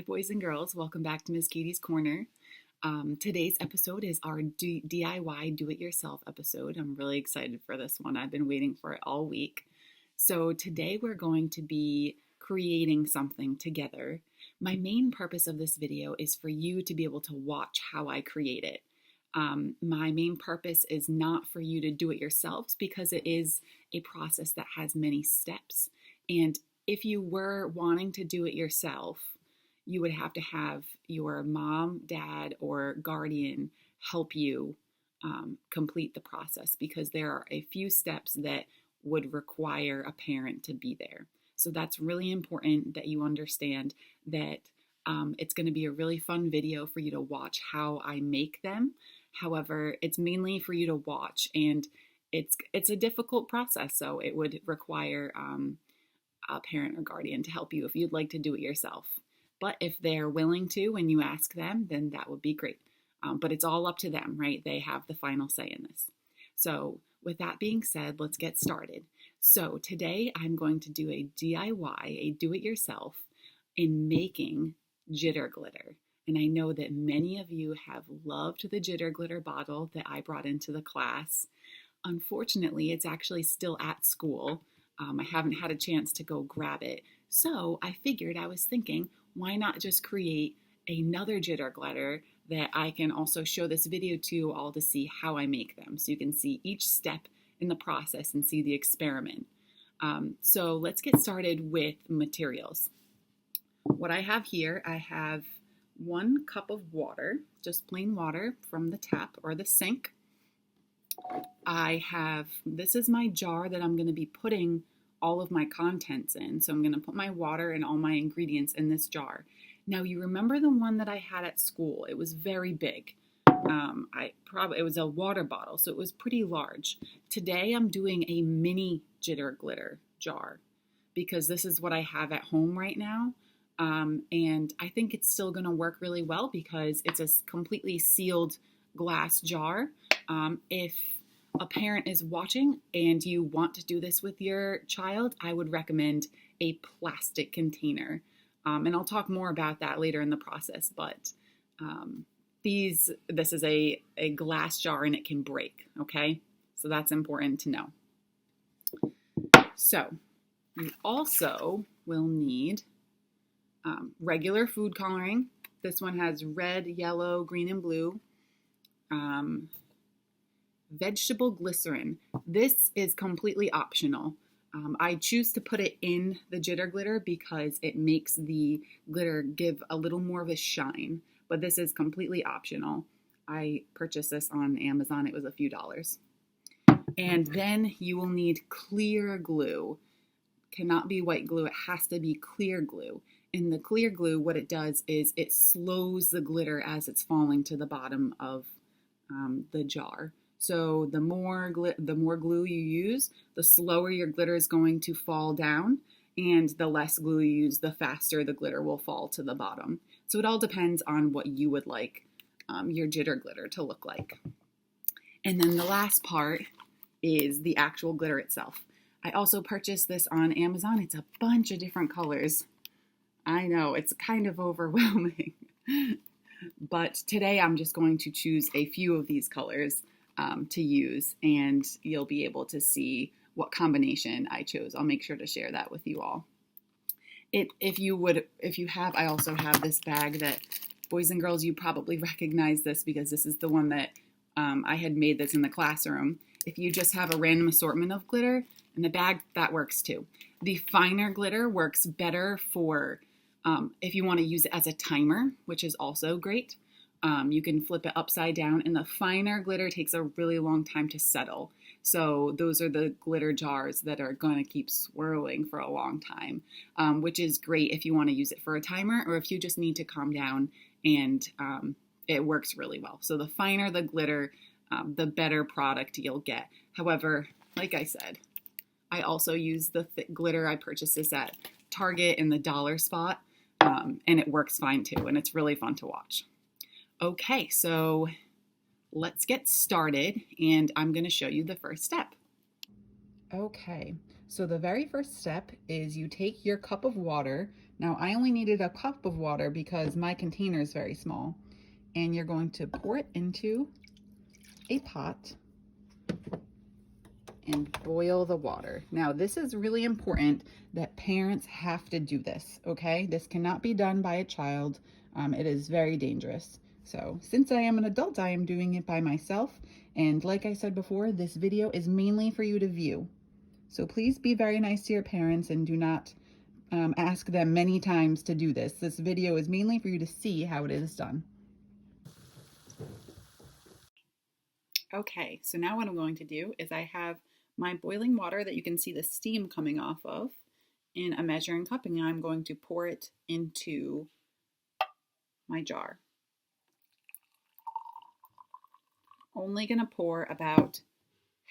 Hi, boys and girls. Welcome back to Ms. Keedy's Corner. Today's episode is our DIY do-it-yourself episode. I'm really excited for this one. I've been waiting for it all week. So today we're going to be creating something together. My main purpose of this video is for you to be able to watch how I create it. My main purpose is not for you to do it yourselves because it is a process that has many steps. And if you were wanting to do it yourself, you would have to have your mom, dad, or guardian help you complete the process because there are a few steps that would require a parent to be there. So that's really important that you understand that it's going to be a really fun video for you to watch how I make them. However, it's mainly for you to watch, and it's a difficult process, so it would require a parent or guardian to help you if you'd like to do it yourself. But if they're willing to when you ask them, then that would be great. But it's all up to them, right? They have the final say in this. So with that being said, let's get started. So today I'm going to do a DIY, a do-it-yourself in making jitter glitter. And I know that many of you have loved the jitter glitter bottle that I brought into the class. Unfortunately, it's actually still at school. I haven't had a chance to go grab it. So I was thinking, why not just create another jitter glitter that I can also show this video to all to see how I make them. So you can see each step in the process and see the experiment. So let's get started with materials. What I have here, I have 1 cup of water, just plain water from the tap or the sink. This is my jar that I'm going to be putting all of my contents in. So I'm going to put my water and all my ingredients in this jar. Now you remember the one that I had at school. It was very big. It was a water bottle, so it was pretty large. Today I'm doing a mini jitter glitter jar because this is what I have at home right now. And I think it's still going to work really well because it's a completely sealed glass jar. If a parent is watching and you want to do this with your child, I would recommend a plastic container. And I'll talk more about that later in the process, but this is a glass jar and it can break, okay? So that's important to know. So you also will need regular food coloring. This one has red, yellow, green, and blue. Vegetable glycerin. This is completely optional. I choose to put it in the jitter glitter because it makes the glitter give a little more of a shine, but this is completely optional. I purchased this on Amazon. It was a few dollars. And then you will need clear glue. Cannot be white glue. It has to be clear glue. And the clear glue, what it does is it slows the glitter as it's falling to the bottom of the jar. So the more glue you use, the slower your glitter is going to fall down, and the less glue you use, the faster the glitter will fall to the bottom. So it all depends on what you would like your jitter glitter to look like. And then the last part is the actual glitter itself. I also purchased this on Amazon. It's a bunch of different colors. I know, it's kind of overwhelming. But today I'm just going to choose a few of these colors to use, and you'll be able to see what combination I chose. I'll make sure to share that with you all. I also have this bag that, boys and girls, you probably recognize this because this is the one that I had made this in the classroom. If you just have a random assortment of glitter in the bag, that works too. The finer glitter works better for if you want to use it as a timer, which is also great. You can flip it upside down, and the finer glitter takes a really long time to settle. So those are the glitter jars that are going to keep swirling for a long time, which is great if you want to use it for a timer or if you just need to calm down, and it works really well. So the finer the glitter, the better product you'll get. However, like I said, I also use the thick glitter. I purchased this at Target in the dollar spot, and it works fine too, and it's really fun to watch. Okay, so let's get started, and I'm going to show you the first step. Okay, so the very first step is you take your cup of water. Now I only needed a cup of water because my container is very small. And you're going to pour it into a pot and boil the water. Now this is really important that parents have to do this, okay? This cannot be done by a child. It is very dangerous. So since I am an adult, I am doing it by myself. And like I said before, this video is mainly for you to view. So please be very nice to your parents and do not ask them many times to do this. This video is mainly for you to see how it is done. Okay, so now what I'm going to do is I have my boiling water that you can see the steam coming off of in a measuring cup, and I'm going to pour it into my jar. Only going to pour about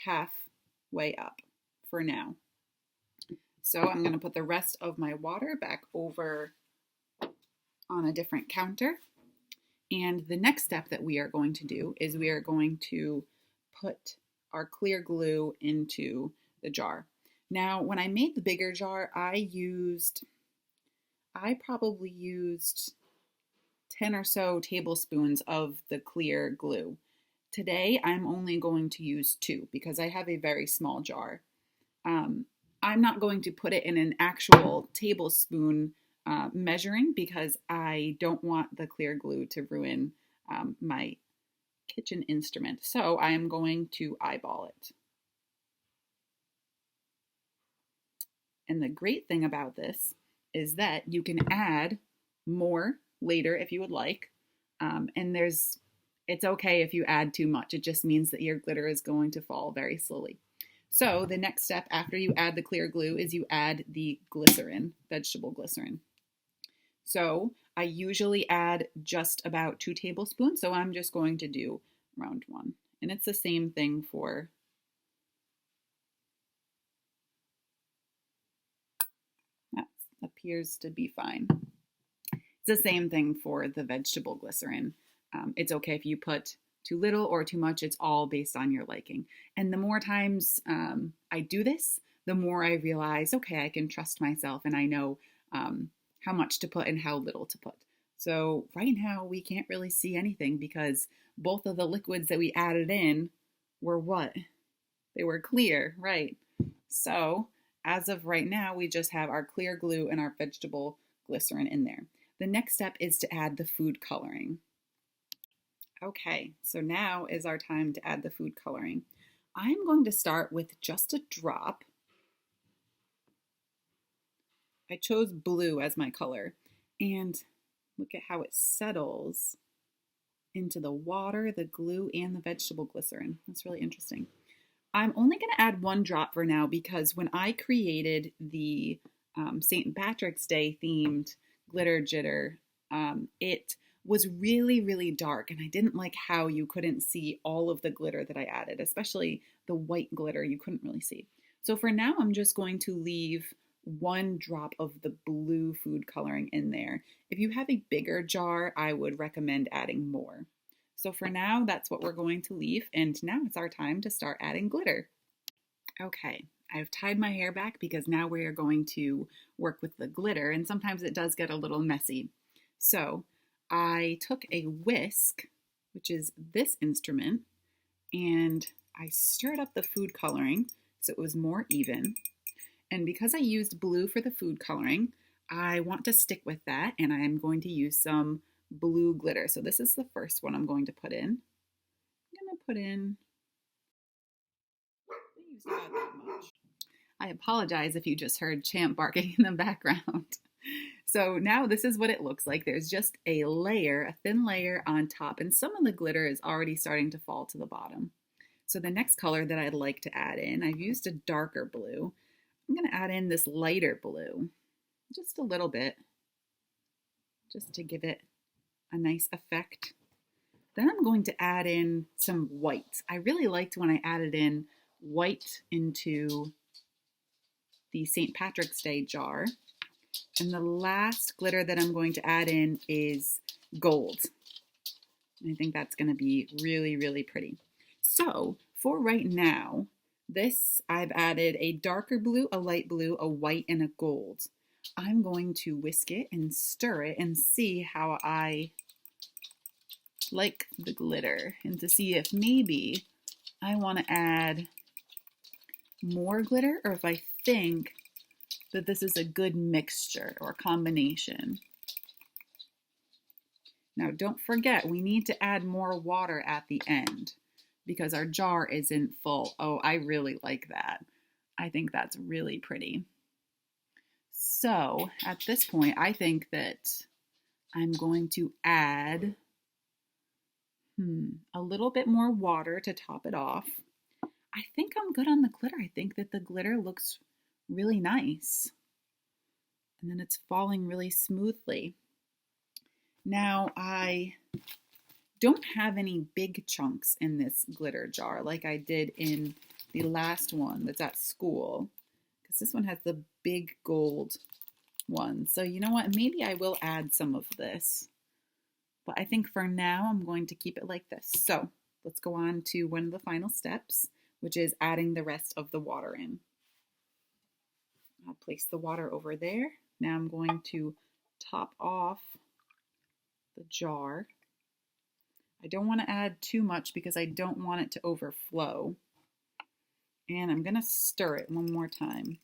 halfway up for now. So I'm going to put the rest of my water back over on a different counter. And the next step that we are going to do is we are going to put our clear glue into the jar. Now, when I made the bigger jar, I probably used 10 or so tablespoons of the clear glue. Today, I'm only going to use 2 because I have a very small jar. I'm not going to put it in an actual tablespoon measuring because I don't want the clear glue to ruin my kitchen instrument. So I am going to eyeball it. And the great thing about this is that you can add more later if you would like. And it's okay if you add too much. It just means that your glitter is going to fall very slowly. So the next step after you add the clear glue is you add the glycerin, vegetable glycerin. So I usually add just about 2 tablespoons, so I'm just going to do around 1. And it's the same thing for that appears to be fine. It's the same thing for the vegetable glycerin. It's okay if you put too little or too much. It's all based on your liking. And the more times I do this, the more I realize, okay, I can trust myself and I know how much to put and how little to put. So right now we can't really see anything because both of the liquids that we added in were what? They were clear, right? So as of right now, we just have our clear glue and our vegetable glycerin in there. The next step is to add the food coloring. Okay, so now is our time to add the food coloring. I'm going to start with just a drop. I chose blue as my color, and look at how it settles into the water, the glue, and the vegetable glycerin. That's really interesting. I'm only going to add 1 drop for now because when I created the St. Patrick's Day themed Glitter Jitter, it was really, really dark, and I didn't like how you couldn't see all of the glitter that I added, especially the white glitter you couldn't really see. So for now, I'm just going to leave 1 drop of the blue food coloring in there. If you have a bigger jar, I would recommend adding more. So for now, that's what we're going to leave, and now it's our time to start adding glitter. Okay, I've tied my hair back because now we are going to work with the glitter, and sometimes it does get a little messy. So I took a whisk, which is this instrument, and I stirred up the food coloring so it was more even. And because I used blue for the food coloring, I want to stick with that, and I am going to use some blue glitter. So this is the first one I'm going to put in. I'm going to put in, I used about that much. I apologize if you just heard Champ barking in the background. So now this is what it looks like. There's just a layer, a thin layer on top, and some of the glitter is already starting to fall to the bottom. So the next color that I'd like to add in, I've used a darker blue. I'm going to add in this lighter blue, just a little bit, just to give it a nice effect. Then I'm going to add in some white. I really liked when I added in white into the St. Patrick's Day jar. And the last glitter that I'm going to add in is gold. And I think that's going to be really, really pretty. So for right now, This, I've added a darker blue, a light blue, a white, and a gold. I'm going to whisk it and stir it and see how I like the glitter, and to see if maybe I want to add more glitter, or if I think that this is a good mixture or combination. Now, don't forget, we need to add more water at the end because our jar isn't full. Oh, I really like that. I think that's really pretty. So at this point, I think that I'm going to add a little bit more water to top it off. I think I'm good on the glitter. I think that the glitter looks really nice. And then it's falling really smoothly. Now, I don't have any big chunks in this glitter jar like I did in the last one that's at school, because this one has the big gold one. So you know what? Maybe I will add some of this. But I think for now, I'm going to keep it like this. So let's go on to one of the final steps, which is adding the rest of the water in. I'll place the water over there. Now I'm going to top off the jar. I don't want to add too much because I don't want it to overflow. And I'm going to stir it one more time.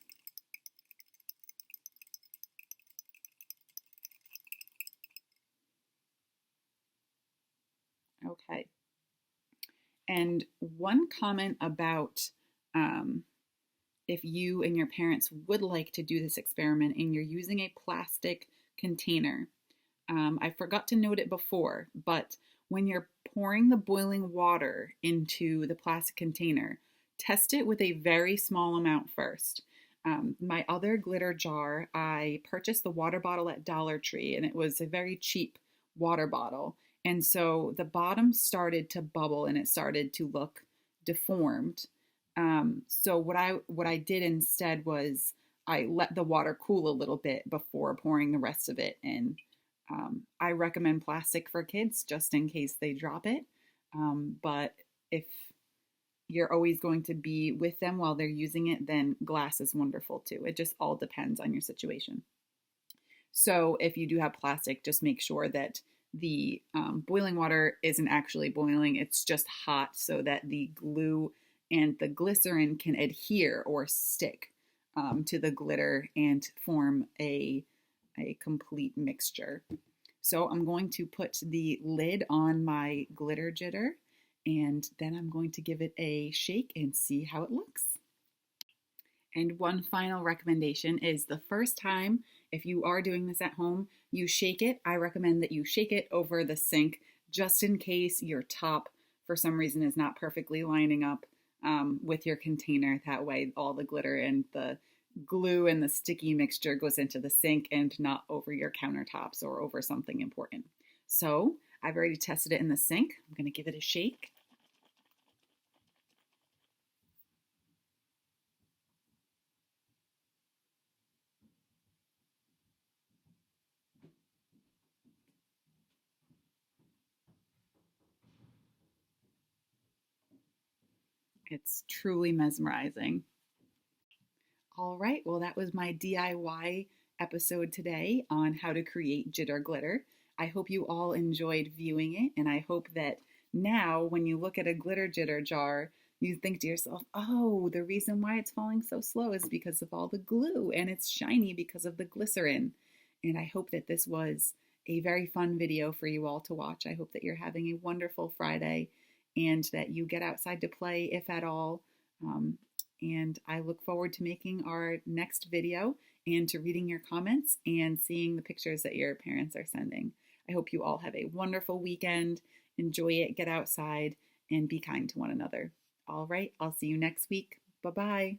Okay. And one comment about if you and your parents would like to do this experiment and you're using a plastic container. I forgot to note it before, but when you're pouring the boiling water into the plastic container, test it with a very small amount first. My other glitter jar, I purchased the water bottle at Dollar Tree, and it was a very cheap water bottle. And so the bottom started to bubble and it started to look deformed. So what I did instead was I let the water cool a little bit before pouring the rest of it in. I recommend plastic for kids just in case they drop it. But if you're always going to be with them while they're using it, then glass is wonderful too. It just all depends on your situation. So if you do have plastic, just make sure that the boiling water isn't actually boiling. It's just hot so that the glue and the glycerin can adhere or stick to the glitter and form a complete mixture. So I'm going to put the lid on my glitter jitter, and then I'm going to give it a shake and see how it looks. And one final recommendation is the first time, if you are doing this at home, you shake it. I recommend that you shake it over the sink just in case your top for some reason is not perfectly lining up with your container. That way all the glitter and the glue and the sticky mixture goes into the sink and not over your countertops or over something important. So I've already tested it in the sink. I'm going to give it a shake. It's truly mesmerizing. All right, well, that was my DIY episode today on how to create jitter glitter. I hope you all enjoyed viewing it, and I hope that now when you look at a glitter jitter jar, you think to yourself, oh, the reason why it's falling so slow is because of all the glue, and it's shiny because of the glycerin. And I hope that this was a very fun video for you all to watch. I hope that you're having a wonderful Friday and that you get outside to play, if at all. And I look forward to making our next video and to reading your comments and seeing the pictures that your parents are sending. I hope you all have a wonderful weekend. Enjoy it, get outside, and be kind to one another. All right, I'll see you next week. Bye-bye.